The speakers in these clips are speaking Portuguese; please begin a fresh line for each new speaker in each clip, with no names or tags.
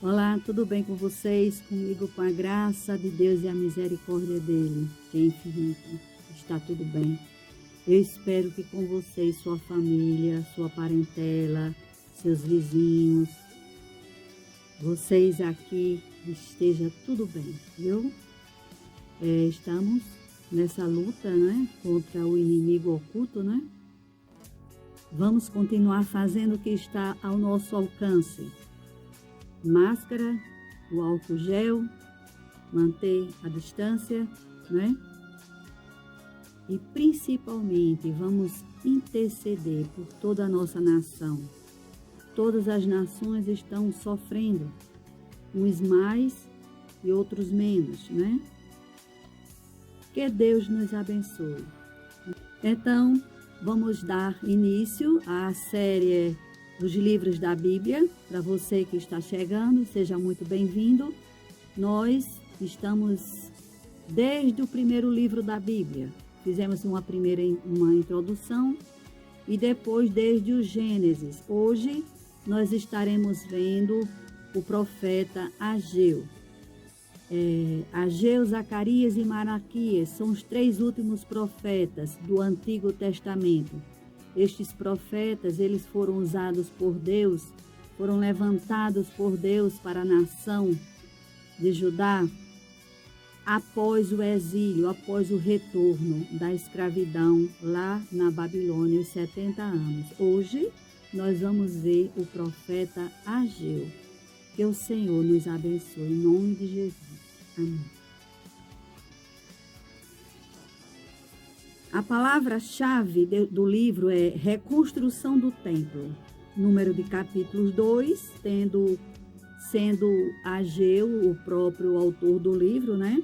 Olá, tudo bem com vocês? Comigo, com a graça de Deus e a misericórdia dele, que é infinita. Está tudo bem. Eu espero que com vocês, sua família, sua parentela, seus vizinhos, vocês aqui, esteja tudo bem, viu? Estamos nessa luta, né, contra o inimigo oculto, né? Vamos continuar fazendo o que está ao nosso alcance. Máscara, o álcool gel, manter a distância, né? E principalmente vamos interceder por toda a nossa nação. Todas as nações estão sofrendo, uns mais e outros menos, né? Que Deus nos abençoe. Então, vamos dar início à série dos livros da Bíblia. Para você que está chegando, seja muito bem-vindo. Nós estamos desde o primeiro livro da Bíblia. Fizemos uma introdução e depois desde o Gênesis. Hoje nós estaremos vendo o profeta Ageu. Ageu, Zacarias e Malaquias são os 3 últimos profetas do Antigo Testamento. Estes profetas, eles foram usados por Deus, foram levantados por Deus para a nação de Judá após o exílio, após o retorno da escravidão lá na Babilônia, os 70 anos. Hoje, nós vamos ver o profeta Ageu. Que o Senhor nos abençoe, em nome de Jesus. Amém. A palavra-chave do livro é Reconstrução do Templo. Número de capítulos 2, sendo Ageu o próprio autor do livro, né?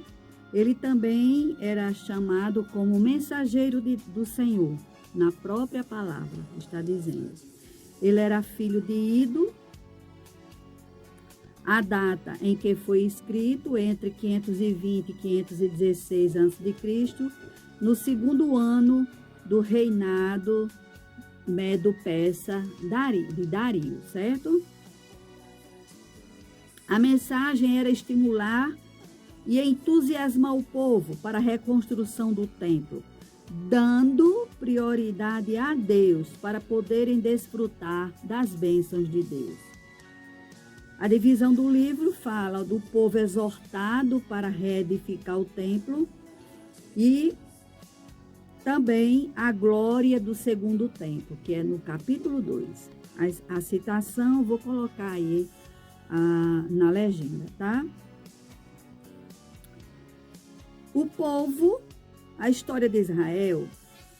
Ele também era chamado como mensageiro do Senhor, na própria palavra, está dizendo. Ele era filho de Ido. A data em que foi escrito, entre 520 e 516 a.C., no 2º ano do reinado Medo-Persa de Dario, certo? A mensagem era estimular e entusiasmar o povo para a reconstrução do templo, dando prioridade a Deus para poderem desfrutar das bênçãos de Deus. A divisão do livro fala do povo exortado para reedificar o templo e também a glória do 2º templo, que é no capítulo 2. A citação eu vou colocar aí na legenda, tá? O povo, a história de Israel,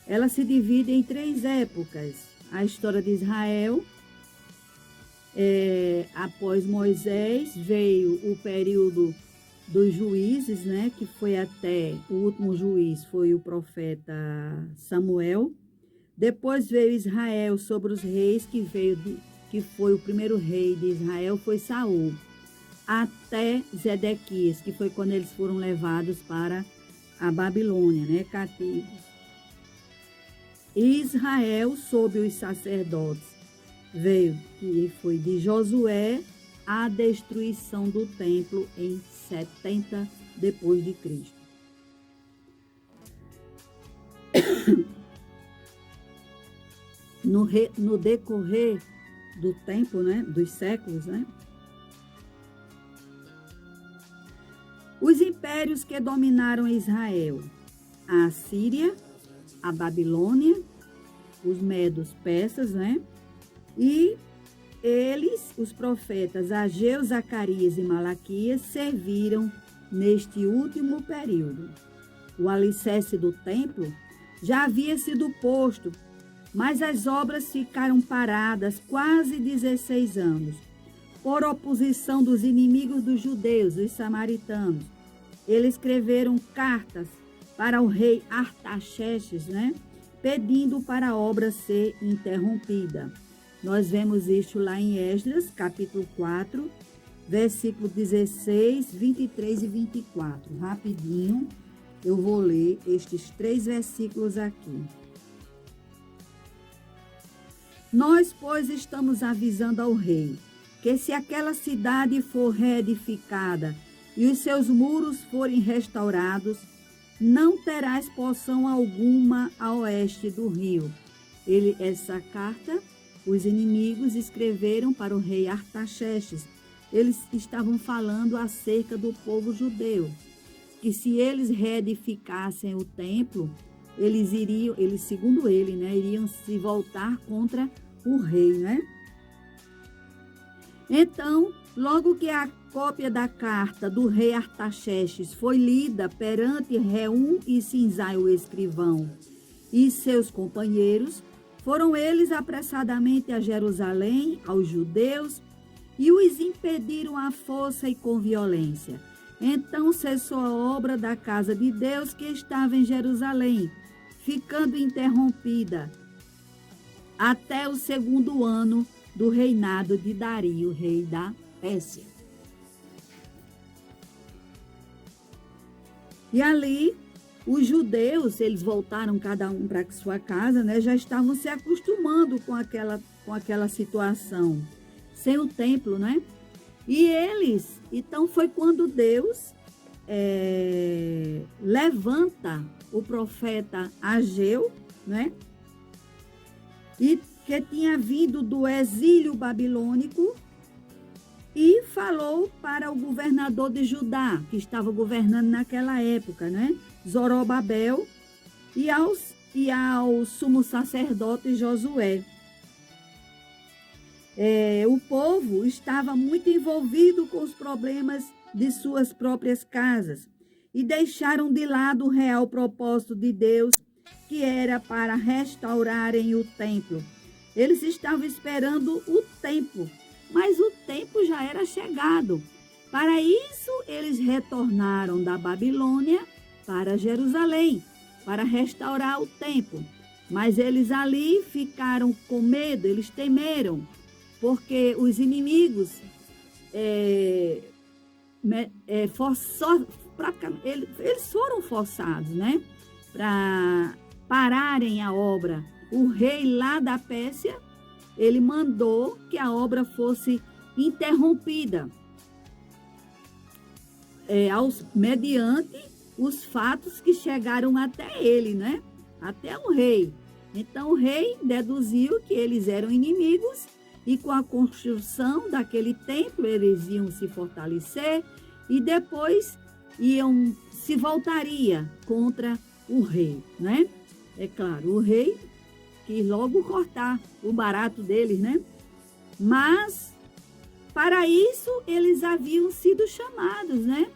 ela se divide em 3 épocas. A história de Israel, após Moisés, veio o período dos juízes, né, que foi até o último juiz, foi o profeta Samuel. Depois veio Israel sobre os reis, que foi o primeiro rei de Israel, foi Saul, até Zedequias, que foi quando eles foram levados para a Babilônia, né, cativos. Israel, sob os sacerdotes, veio, que foi de Josué, a destruição do templo em 70 depois de Cristo. No decorrer do tempo, né, dos séculos, né, os impérios que dominaram Israel, a Assíria, a Babilônia, os medos persas, né, e eles, os profetas Ageu, Zacarias e Malaquias, serviram neste último período. O alicerce do templo já havia sido posto, mas as obras ficaram paradas quase 16 anos, por oposição dos inimigos dos judeus, os samaritanos. Eles escreveram cartas para o rei Artaxerxes, né, pedindo para a obra ser interrompida. Nós vemos isso lá em Esdras, capítulo 4, versículo 16, 23 e 24. Rapidinho, eu vou ler estes 3 versículos aqui. Nós, pois, estamos avisando ao rei que se aquela cidade for reedificada e os seus muros forem restaurados, não terás poção alguma a oeste do rio. Essa carta, os inimigos escreveram para o rei Artaxerxes. Eles estavam falando acerca do povo judeu, que se eles reedificassem o templo, eles, segundo ele, né, iriam se voltar contra o rei, né? Então, logo que a cópia da carta do rei Artaxerxes foi lida perante Reum e Sinzai, o escrivão, e seus companheiros, foram eles apressadamente a Jerusalém, aos judeus, e os impediram à força e com violência. Então cessou a obra da casa de Deus que estava em Jerusalém, ficando interrompida até o 2º ano do reinado de Dario, rei da Pérsia. E ali, os judeus, eles voltaram cada um para sua casa, né? Já estavam se acostumando com aquela situação, sem o templo, né? E eles, então foi quando Deus levanta o profeta Ageu, né? E que tinha vindo do exílio babilônico, e falou para o governador de Judá, que estava governando naquela época, né? Zorobabel, e ao sumo sacerdote Josué. O povo estava muito envolvido com os problemas de suas próprias casas e deixaram de lado o real propósito de Deus, que era para restaurarem o templo. Eles estavam esperando o tempo, mas o tempo já era chegado. Para isso, eles retornaram da Babilônia para Jerusalém, para restaurar o templo. Mas eles ali ficaram com medo, eles temeram, porque os inimigos eles foram forçados, né, para pararem a obra. O rei lá da Pérsia, ele mandou que a obra fosse interrompida mediante os fatos que chegaram até ele, né? Até o rei. Então o rei deduziu que eles eram inimigos e com a construção daquele templo eles iam se fortalecer e depois se voltaria contra o rei, né? É claro, o rei quis logo cortar o barato deles, né? Mas, para isso, eles haviam sido chamados, né?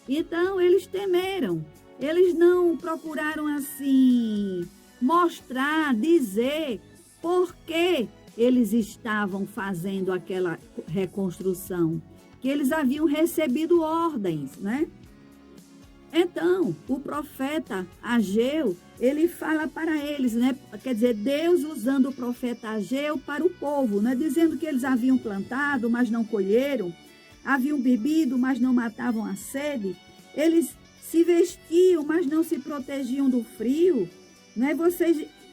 Então, eles temeram. Eles não procuraram, assim, mostrar, dizer por que eles estavam fazendo aquela reconstrução. Que eles haviam recebido ordens, né? Então, o profeta Ageu, ele fala para eles, né? Quer dizer, Deus usando o profeta Ageu para o povo, né? Dizendo que eles haviam plantado, mas não colheram, haviam bebido, mas não matavam a sede, eles se vestiam, mas não se protegiam do frio, né?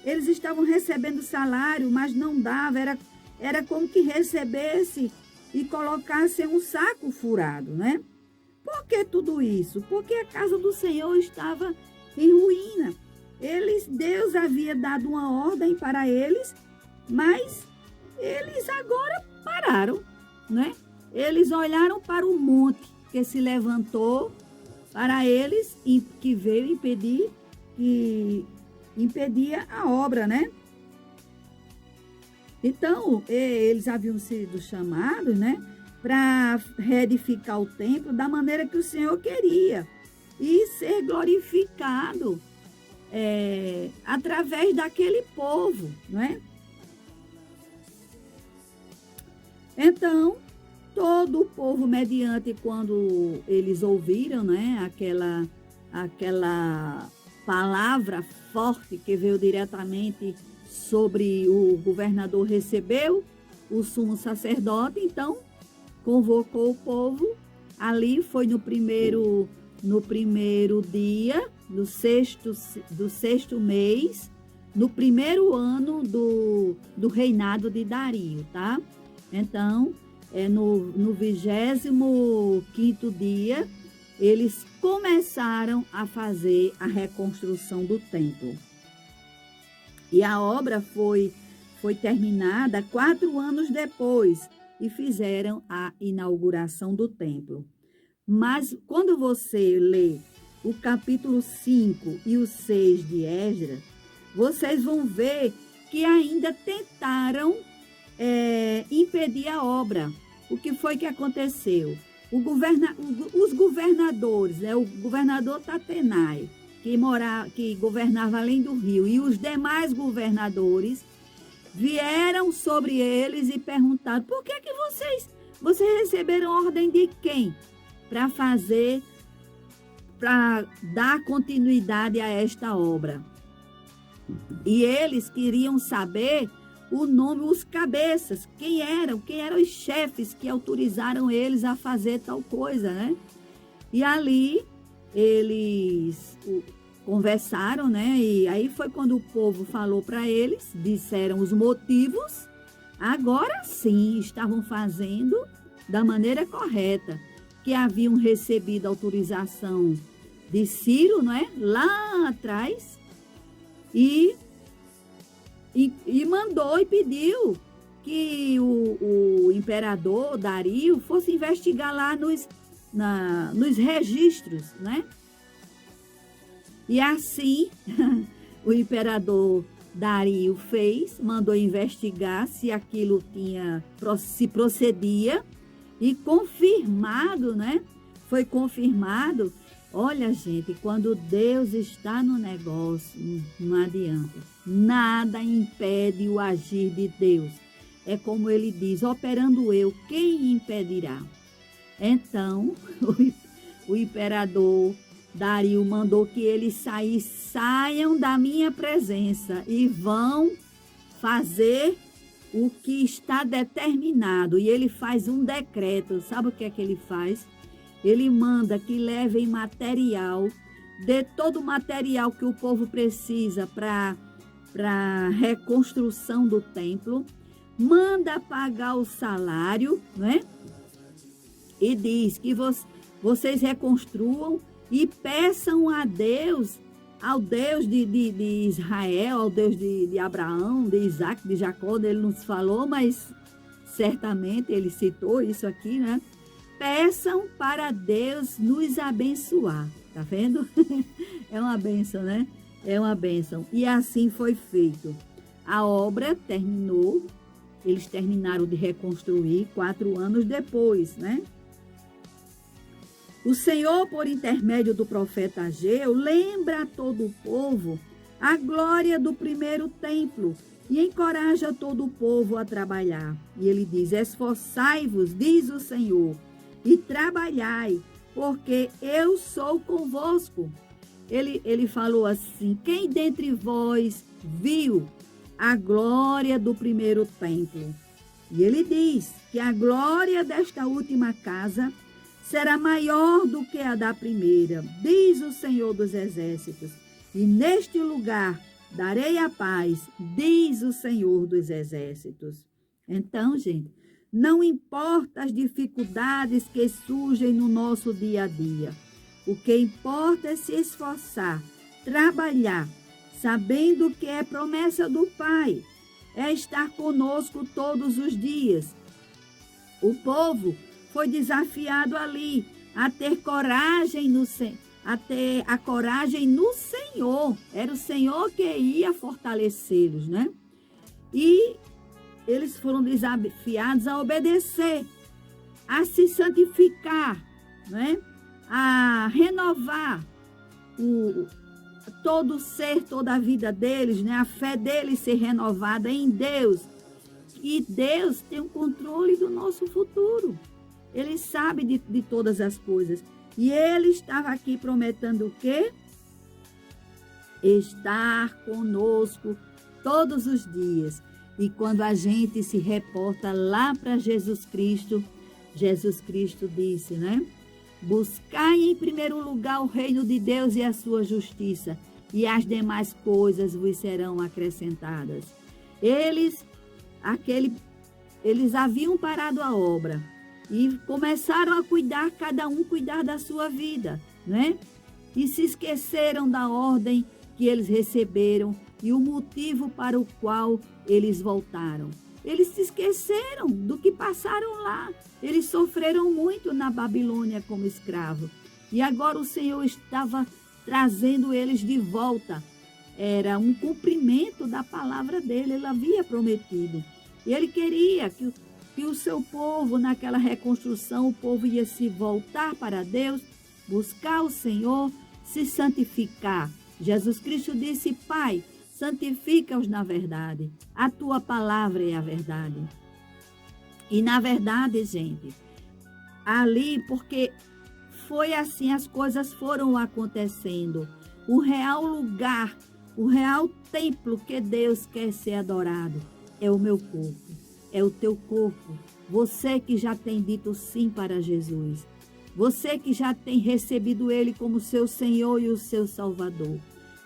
Eles estavam recebendo salário, mas não dava, era como que recebesse e colocasse um saco furado, né? Por que tudo isso? Porque a casa do Senhor estava em ruína. Deus havia dado uma ordem para eles, mas eles agora pararam, né? Eles olharam para o monte que se levantou para eles e que veio impedia a obra, né? Então, eles haviam sido chamados, né, para reedificar o templo da maneira que o Senhor queria e ser glorificado através daquele povo, não é? Então, todo o povo, mediante quando eles ouviram, né, aquela palavra forte que veio diretamente sobre o governador, recebeu o sumo sacerdote, então convocou o povo. Ali foi no primeiro dia do sexto mês, no primeiro ano do reinado de Dario, tá? Então, no 25º dia, eles começaram a fazer a reconstrução do templo. E a obra foi terminada 4 anos depois e fizeram a inauguração do templo. Mas quando você lê o capítulo 5 e o 6 de Esdras, vocês vão ver que ainda tentaram impedir a obra. O que foi que aconteceu? Os governadores, o governador Tatenai, que governava além do rio, e os demais governadores vieram sobre eles e perguntaram: por que vocês receberam ordem de quem para dar continuidade a esta obra? E eles queriam saber o nome, os cabeças, quem eram os chefes que autorizaram eles a fazer tal coisa, né? E ali eles conversaram, né? E aí foi quando o povo falou para eles, disseram os motivos. Agora sim estavam fazendo da maneira correta, que haviam recebido autorização de Ciro, né? Lá atrás, e mandou e pediu que o imperador Dario fosse investigar lá nos registros, né? E assim, o imperador Dario mandou investigar se aquilo se procedia, e confirmado, né? Foi confirmado. Olha, gente, quando Deus está no negócio, não adianta. Nada impede o agir de Deus. É como ele diz: operando eu, quem impedirá? Então, o imperador Dario mandou que eles saiam da minha presença e vão fazer o que está determinado. E ele faz um decreto. Sabe o que é que ele faz? Ele manda que levem material, dê todo o material que o povo precisa para a reconstrução do templo, manda pagar o salário, né? E diz que vocês reconstruam e peçam a Deus, ao Deus de Israel, ao Deus de Abraão, de Isaac, de Jacó. Ele não falou, mas certamente ele citou isso aqui, né? Peçam para Deus nos abençoar. Tá vendo? É uma bênção, né? É uma bênção. E assim foi feito. A obra terminou. Eles terminaram de reconstruir 4 anos depois, né? O Senhor, por intermédio do profeta Ageu, lembra a todo o povo a glória do primeiro templo e encoraja todo o povo a trabalhar. E ele diz: esforçai-vos, diz o Senhor, e trabalhai, porque eu sou convosco. Ele falou assim: quem dentre vós viu a glória do primeiro templo? E ele diz que a glória desta última casa será maior do que a da primeira, diz o Senhor dos Exércitos. E neste lugar darei a paz, diz o Senhor dos Exércitos. Então, gente, não importa as dificuldades que surgem no nosso dia a dia. O que importa é se esforçar, trabalhar, sabendo que é promessa do Pai, é estar conosco todos os dias. O povo foi desafiado ali a ter coragem a ter a coragem no Senhor. Era o Senhor que ia fortalecê-los, né? E eles foram desafiados a obedecer, a se santificar, né? A renovar todo o ser, toda a vida deles, né? A fé deles ser renovada em Deus. E Deus tem o controle do nosso futuro. Ele sabe de todas as coisas. E ele estava aqui prometendo o quê? Estar conosco todos os dias. E quando a gente se reporta lá para Jesus Cristo disse, né? Buscai em primeiro lugar o reino de Deus e a sua justiça, e as demais coisas vos serão acrescentadas. eles haviam parado a obra e começaram a cuidar, cada um cuidar da sua vida, né? E se esqueceram da ordem que eles receberam e o motivo para o qual eles voltaram. Eles se esqueceram do que passaram lá. Eles sofreram muito na Babilônia como escravo. E agora o Senhor estava trazendo eles de volta. Era um cumprimento da palavra dele, ele havia prometido. E ele queria que o seu povo, naquela reconstrução, o povo ia se voltar para Deus, buscar o Senhor, se santificar. Jesus Cristo disse: Pai, santifica-os na verdade. A tua palavra é a verdade. E na verdade, gente, ali, porque foi assim, as coisas foram acontecendo. O real lugar, o real templo que Deus quer ser adorado é o meu corpo, é o teu corpo. Você que já tem dito sim para Jesus. Você que já tem recebido Ele como seu Senhor e o seu Salvador.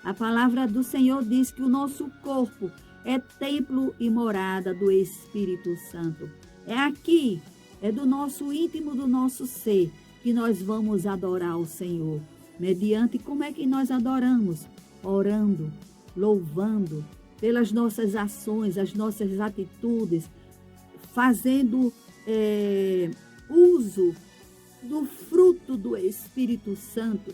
A palavra do Senhor diz que o nosso corpo é templo e morada do Espírito Santo. É aqui, é do nosso íntimo, do nosso ser, que nós vamos adorar o Senhor. Mediante como é que nós adoramos? Orando, louvando, pelas nossas ações, as nossas atitudes, fazendo uso do fruto do Espírito Santo,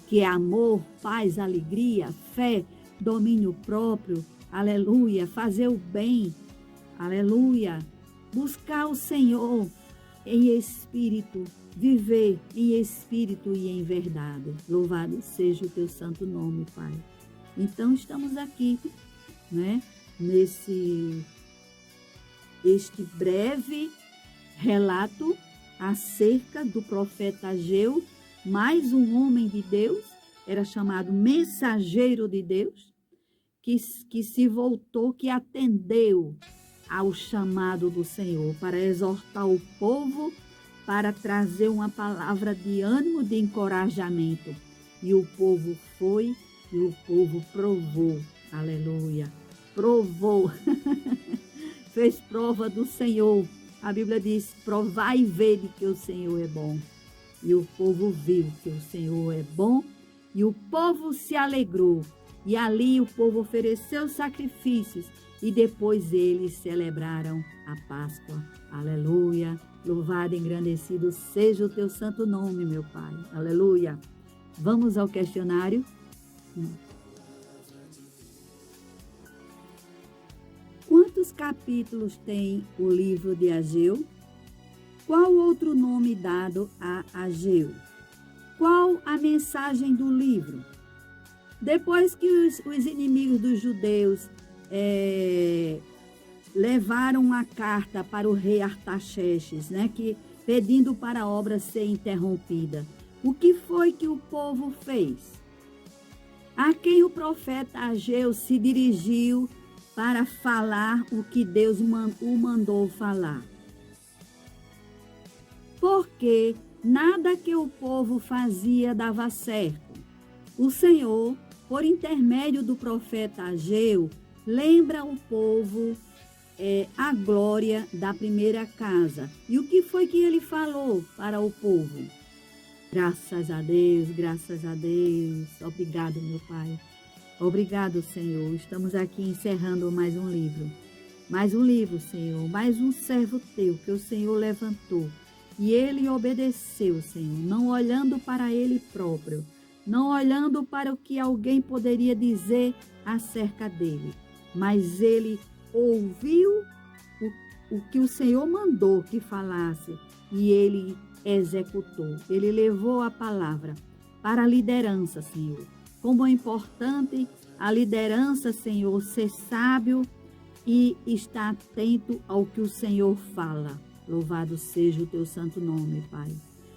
que é amor, paz, alegria, fé, domínio próprio, aleluia, fazer o bem, aleluia, buscar o Senhor em espírito, viver em espírito e em verdade. Louvado seja o teu santo nome, Pai. Então estamos aqui, né, este breve relato acerca do profeta Ageu, mais um homem de Deus, era chamado mensageiro de Deus, que se voltou, que atendeu ao chamado do Senhor para exortar o povo, para trazer uma palavra de ânimo, de encorajamento. E o povo foi e o povo provou, aleluia, provou, fez prova do Senhor. A Bíblia diz: provai e vede que o Senhor é bom. E o povo viu que o Senhor é bom e o povo se alegrou. E ali o povo ofereceu sacrifícios e depois eles celebraram a Páscoa. Aleluia. Louvado e engrandecido seja o teu santo nome, meu Pai. Aleluia. Vamos ao questionário. Quantos capítulos tem o livro de Ageu? Qual outro nome dado a Ageu? Qual a mensagem do livro? Depois que os inimigos dos judeus levaram uma carta para o rei Artaxerxes, né, pedindo para a obra ser interrompida, o que foi que o povo fez? A quem o profeta Ageu se dirigiu para falar o que Deus o mandou falar? Porque nada que o povo fazia dava certo. O Senhor, por intermédio do profeta Ageu, lembra o povo a glória da primeira casa. E o que foi que ele falou para o povo? Graças a Deus, graças a Deus. Obrigado, meu Pai. Obrigado, Senhor. Estamos aqui encerrando mais um livro. Mais um livro, Senhor. Mais um servo teu que o Senhor levantou. E ele obedeceu, Senhor, não olhando para ele próprio, não olhando para o que alguém poderia dizer acerca dele, mas ele ouviu o que o Senhor mandou que falasse e ele executou. Ele levou a palavra para a liderança, Senhor. Como é importante a liderança, Senhor, ser sábio e estar atento ao que o Senhor fala. Louvado seja o teu santo nome, Pai.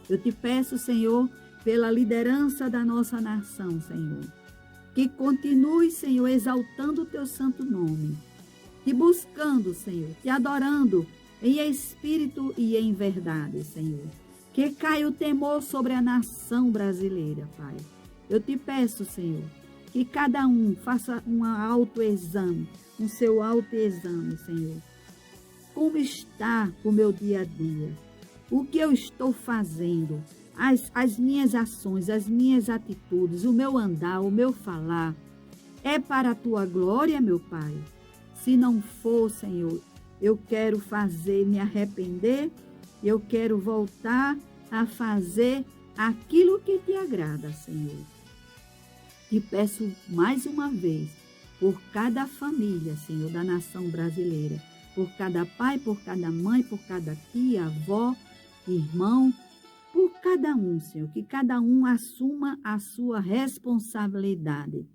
Eu te peço, Senhor, pela liderança da nossa nação, Senhor, que continue, Senhor, exaltando o teu santo nome, te buscando, Senhor, te adorando em espírito e em verdade, Senhor. Que caia o temor sobre a nação brasileira, Pai. Eu te peço, Senhor, que cada um faça um autoexame, um seu autoexame, Senhor. como está o meu dia a dia, o que eu estou fazendo, as minhas ações, as minhas atitudes, o meu andar, o meu falar, é para a tua glória, meu Pai? Se não for, Senhor, eu quero me arrepender, eu quero voltar a fazer aquilo que te agrada, Senhor. Te peço mais uma vez, por cada família, Senhor, da nação brasileira, por cada pai, por cada mãe, por cada tia, avó, irmão, por cada um, Senhor, que cada um assuma a sua responsabilidade.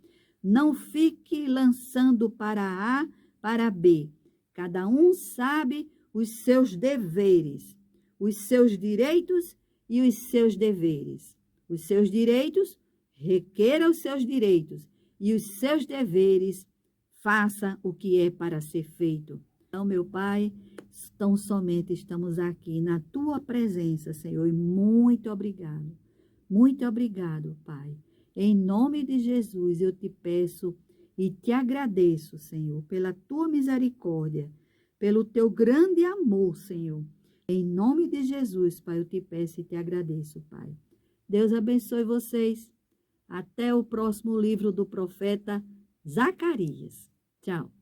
Não fique lançando para A, para B. Cada um sabe os seus deveres, os seus direitos e os seus deveres. Os seus direitos, requeira os seus direitos, e os seus deveres, faça o que é para ser feito. Então, meu Pai, tão somente estamos aqui na tua presença, Senhor, e muito obrigado. Muito obrigado, Pai. Em nome de Jesus, eu te peço e te agradeço, Senhor, pela tua misericórdia, pelo teu grande amor, Senhor. Em nome de Jesus, Pai, eu te peço e te agradeço, Pai. Deus abençoe vocês. Até o próximo livro do profeta Zacarias. Tchau.